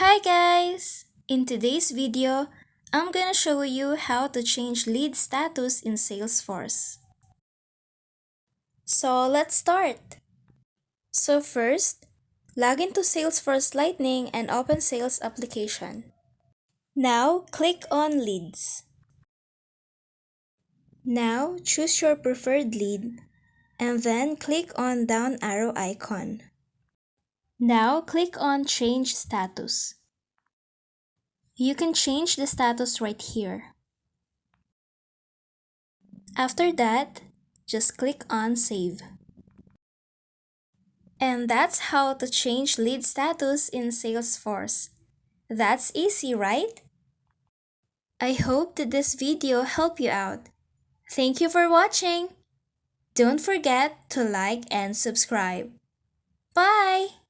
Hi guys! In today's video, I'm gonna show you how to change lead status in Salesforce. So let's start! So first, log into Salesforce Lightning and open Sales application. Now, click on Leads. Now, choose your preferred lead and then click on down arrow icon. Now, click on Change Status. You can change the status right here. After that, just click on Save. And that's how to change lead status in Salesforce. That's easy, right? I hope that this video helped you out. Thank you for watching. Don't forget to like and subscribe. Bye!